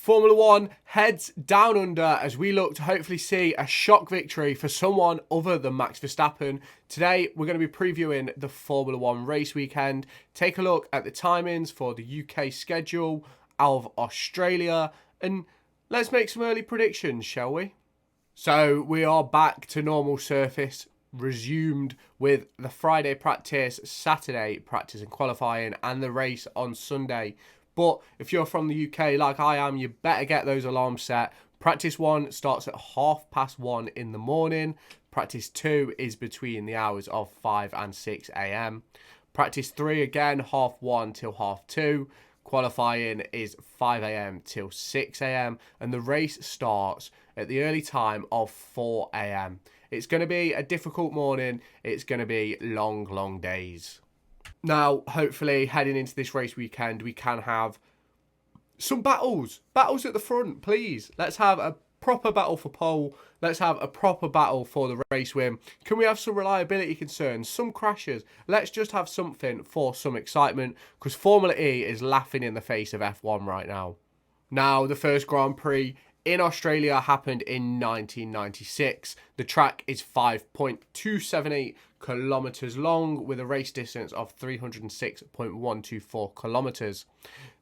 Formula One heads down under as we look to hopefully see a shock victory for someone other than Max Verstappen. Today, we're going to be previewing the Formula One race weekend. Take a look at the timings for the UK schedule out of Australia. And let's make some early predictions, shall we? So we are back to normal surface, resumed with the Friday practice, Saturday practice and qualifying, and the race on Sunday. But if you're from the UK like I am, you better get those alarms set. Practice 1 starts at 1:30 in the morning. Practice 2 is between the hours of 5 and 6 a.m. Practice 3 again, 1:30 till 2:30. Qualifying is 5 a.m. till 6 a.m. And the race starts at the early time of 4 a.m. It's going to be a difficult morning. It's going to be long days. Now, hopefully, heading into this race weekend, we can have some battles. Battles at the front, please. Let's have a proper battle for pole. Let's have a proper battle for the race win. Can we have some reliability concerns, some crashes? Let's just have something for some excitement, because Formula E is laughing in the face of F1 right now. Now, the first Grand Prix in Australia happened in 1996. The track is 5.278 kilometres long with a race distance of 306.124 kilometres.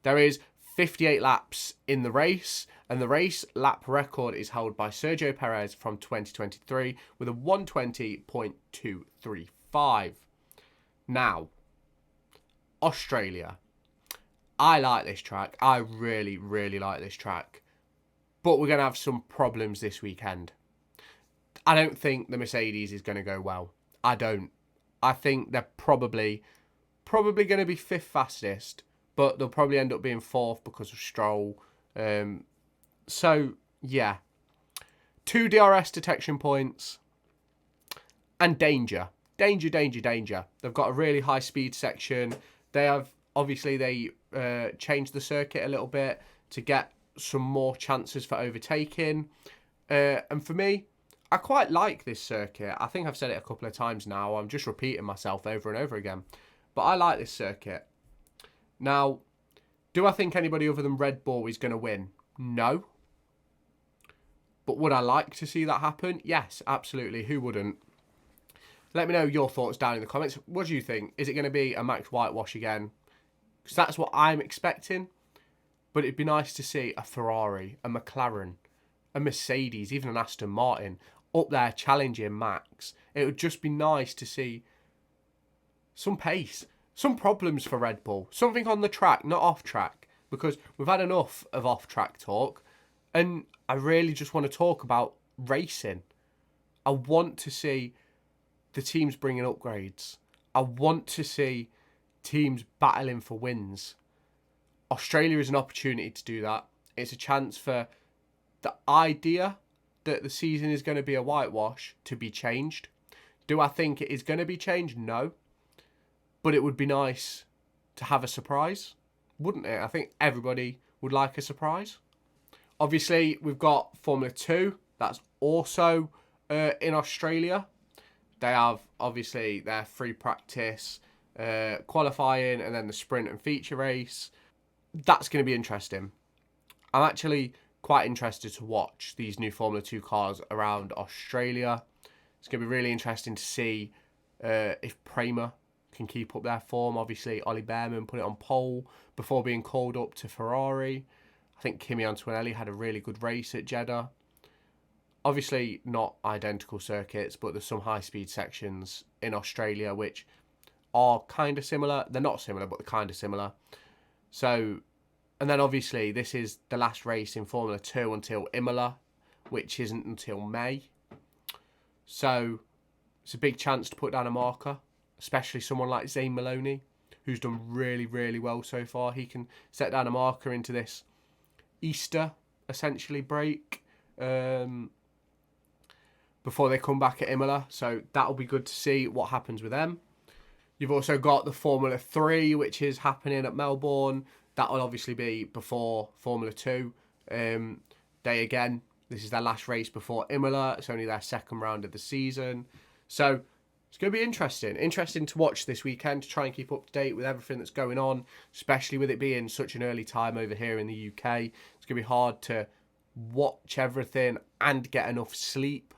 There is 58 laps in the race, and the race lap record is held by Sergio Perez from 2023 with a 120.235. Now, Australia. I like this track. I really like this track. But we're going to have some problems this weekend. I don't think the Mercedes is going to go well. I don't. I think they're probably going to be 5th fastest, but they'll probably end up being 4th because of Stroll. So, yeah. 2 DRS detection points. And danger. Danger. They've got a really high speed section. They changed the circuit a little bit to get some more chances for overtaking. And for me, I quite like this circuit. I think I've said it a couple of times now. I'm just repeating myself over and over again. But I like this circuit. Now, do I think anybody other than Red Bull is going to win? No. But would I like to see that happen? Yes, absolutely. Who wouldn't? Let me know your thoughts down in the comments. What do you think? Is it going to be a Max whitewash again? Because that's what I'm expecting. But it'd be nice to see a Ferrari, a McLaren, a Mercedes, even an Aston Martin up there challenging Max. It would just be nice to see some pace, some problems for Red Bull, something on the track, not off track, because we've had enough of off track talk, and I really just want to talk about racing. I want to see the teams bringing upgrades. I want to see teams battling for wins. Australia is an opportunity to do that. It's a chance for the idea that the season is going to be a whitewash to be changed. Do I think it is going to be changed? No. But it would be nice to have a surprise, wouldn't it? I think everybody would like a surprise. Obviously, we've got Formula 2. That's also in Australia. They have, obviously, their free practice, qualifying, and then the sprint and feature race. That's going to be interesting. I'm actually quite interested to watch these new Formula 2 cars around Australia. It's going to be really interesting to see if Prema can keep up their form. Obviously, Ollie Behrman put it on pole before being called up to Ferrari. I think Kimi Antonelli had a really good race at Jeddah. Obviously, not identical circuits, but there's some high-speed sections in Australia which are kind of similar. They're not similar, but they're kind of similar. So, and then obviously this is the last race in Formula 2 until Imola, which isn't until May. So, it's a big chance to put down a marker, especially someone like Zane Maloney, who's done really well so far. He can set down a marker into this Easter, essentially, break before they come back at Imola. So, that'll be good to see what happens with them. You've also got the Formula 3, which is happening at Melbourne. That will obviously be before Formula 2. This is their last race before Imola. It's only their second round of the season. So It's going to be interesting. Interesting to watch this weekend, to try and keep up to date with everything that's going on, especially with it being such an early time over here in the UK. It's going to be hard to watch everything and get enough sleep.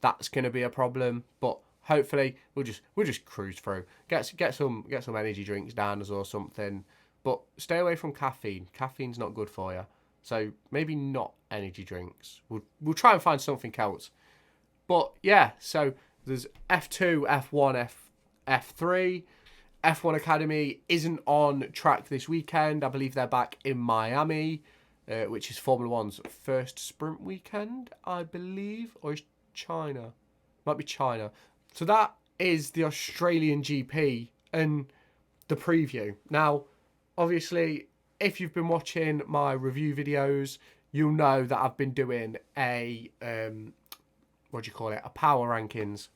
That's going to be a problem, but hopefully we'll just cruise through. Get some energy drinks down us or something, but stay away from caffeine. Caffeine's not good for you. So maybe not energy drinks. We'll try and find something else. But yeah, so there's F2, F1, F3. F1 Academy isn't on track this weekend. I believe they're back in Miami, which is Formula One's first sprint weekend, I believe. Or is China? Might be China. So that is the Australian GP and the preview. Now, obviously, if you've been watching my review videos, you'll know that I've been doing a, a power rankings.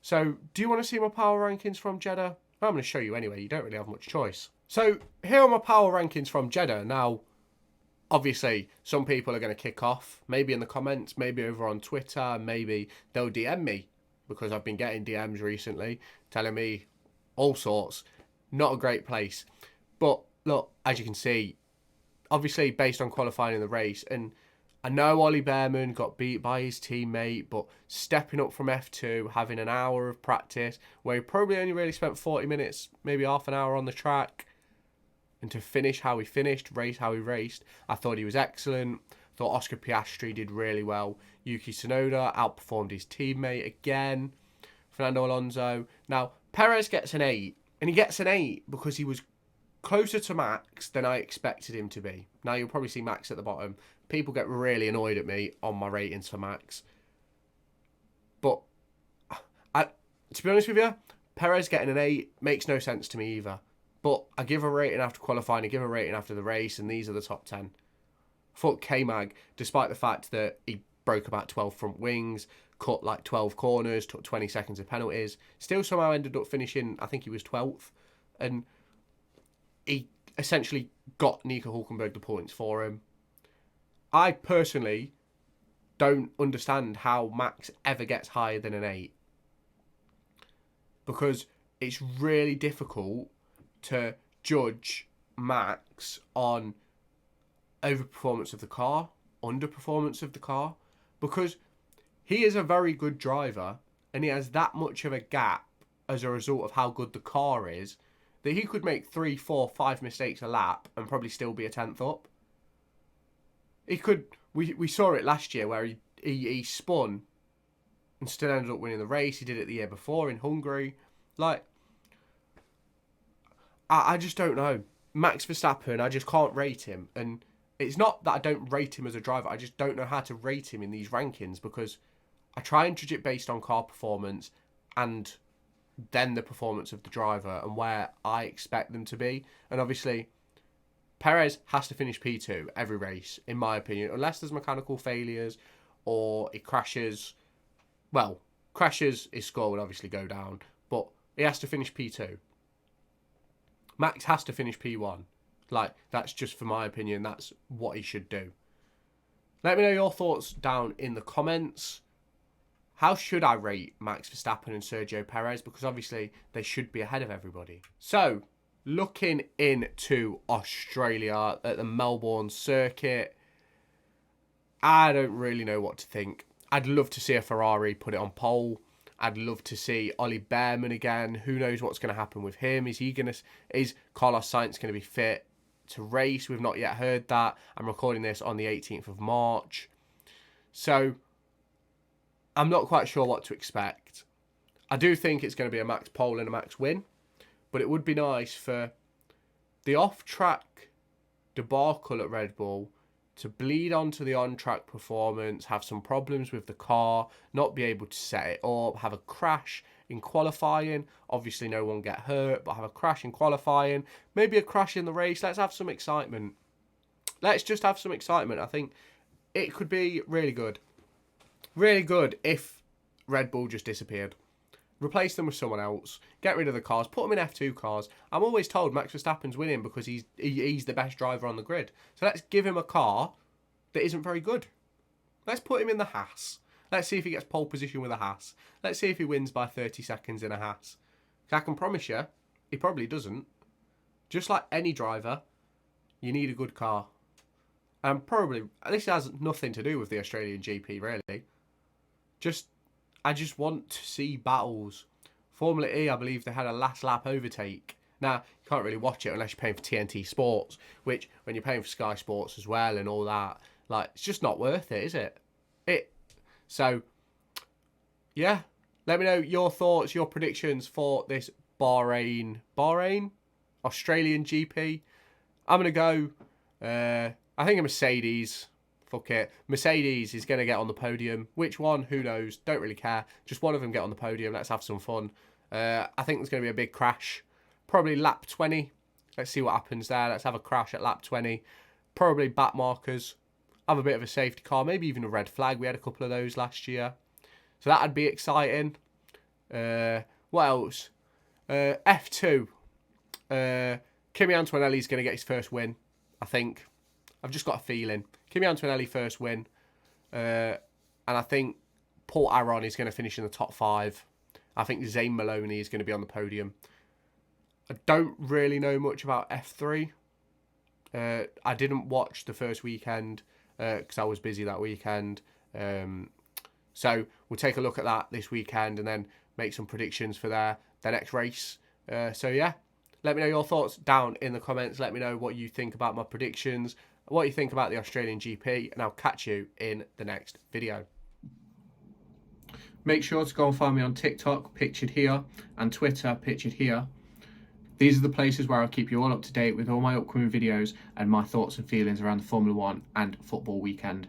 So, do you want to see my power rankings from Jeddah? I'm going to show you anyway. You don't really have much choice. So, here are my power rankings from Jeddah. Now, obviously, some people are going to kick off. Maybe in the comments, maybe over on Twitter, maybe they'll DM me. Because I've been getting DMs recently telling me all sorts. Not a great place. But, look, as you can see, obviously based on qualifying in the race, and I know Ollie Behrman got beat by his teammate, but stepping up from F2, having an hour of practice, where he probably only really spent 40 minutes, maybe half an hour on the track, and to finish how he finished, race how he raced, I thought he was excellent. I thought Oscar Piastri did really well. Yuki Tsunoda outperformed his teammate again. Fernando Alonso. Now, Perez gets an 8, and he gets an 8 because he was closer to Max than I expected him to be. Now, you'll probably see Max at the bottom. People get really annoyed at me on my ratings for Max. But, to be honest with you, Perez getting an 8 makes no sense to me either. But I give a rating after qualifying, I give a rating after the race, and these are the top 10. I thought K-Mag, despite the fact that he broke about 12 front wings, cut like 12 corners, took 20 seconds of penalties, still somehow ended up finishing, I think he was 12th. And he essentially got Nico Hülkenberg the points for him. I personally don't understand how Max ever gets higher than an 8. Because it's really difficult to judge Max on overperformance of the car, underperformance of the car, because he is a very good driver and he has that much of a gap as a result of how good the car is that he could make 3, 4, 5 mistakes a lap and probably still be a 10th up. He could. We saw it last year where he spun and still ended up winning the race. He did it the year before in Hungary. Like, I just don't know. Max Verstappen, I just can't rate him. And it's not that I don't rate him as a driver. I just don't know how to rate him in these rankings because I try and judge it based on car performance and then the performance of the driver and where I expect them to be. And obviously, Perez has to finish P2 every race, in my opinion, unless there's mechanical failures or it crashes. Well, crashes, his score would obviously go down, but he has to finish P2. Max has to finish P1. Like, that's just for my opinion. That's what he should do. Let me know your thoughts down in the comments. How should I rate Max Verstappen and Sergio Perez? Because obviously they should be ahead of everybody. So, looking into Australia at the Melbourne circuit, I don't really know what to think. I'd love to see a Ferrari put it on pole. I'd love to see Ollie Behrman again. Who knows what's going to happen with him? Is Carlos Sainz going to be fit to race? We've not yet heard that. I'm recording this on the 18th of March. So, I'm not quite sure what to expect. I do think it's going to be a Max pole and a Max win. But it would be nice for the off-track debacle at Red Bull to bleed onto the on-track performance, have some problems with the car, not be able to set it up, have a crash in qualifying. Obviously, no one get hurt, but have a crash in qualifying. Maybe a crash in the race. Let's have some excitement. Let's just have some excitement. I think it could be really good. Really good if Red Bull just disappeared. Replace them with someone else. Get rid of the cars. Put them in F2 cars. I'm always told Max Verstappen's winning because he's the best driver on the grid. So let's give him a car that isn't very good. Let's put him in the Haas. Let's see if he gets pole position with a Haas. Let's see if he wins by 30 seconds in a Haas. I can promise you, he probably doesn't. Just like any driver, you need a good car. And probably, this has nothing to do with the Australian GP, really. I just want to see battles. Formula E, I believe they had a last lap overtake. Now, you can't really watch it unless you're paying for TNT Sports, which, when you're paying for Sky Sports as well and all that, like, it's just not worth it, is it? So, yeah. Let me know your thoughts, your predictions for this Bahrain? Australian GP. I'm going to go, I think a Mercedes. Fuck it. Mercedes is going to get on the podium. Which one? Who knows? Don't really care. Just one of them get on the podium. Let's have some fun. I think there's going to be a big crash. Probably lap 20. Let's see what happens there. Let's have a crash at lap 20. Probably back markers. Have a bit of a safety car. Maybe even a red flag. We had a couple of those last year. So that'd be exciting. What else? F2. Kimi Antonelli's going to get his first win, I think. I've just got a feeling. Kimi Antonelli first win. And I think Paul Aron is going to finish in the top 5. I think Zane Maloney is going to be on the podium. I don't really know much about F3. I didn't watch the first weekend because I was busy that weekend. So we'll take a look at that this weekend and then make some predictions for their next race. So yeah, let me know your thoughts down in the comments. Let me know what you think about my predictions, what you think about the Australian GP, and I'll catch you in the next video. Make sure to go and find me on TikTok, pictured here, and Twitter, pictured here. These are the places where I'll keep you all up to date with all my upcoming videos and my thoughts and feelings around the Formula 1 and football weekend.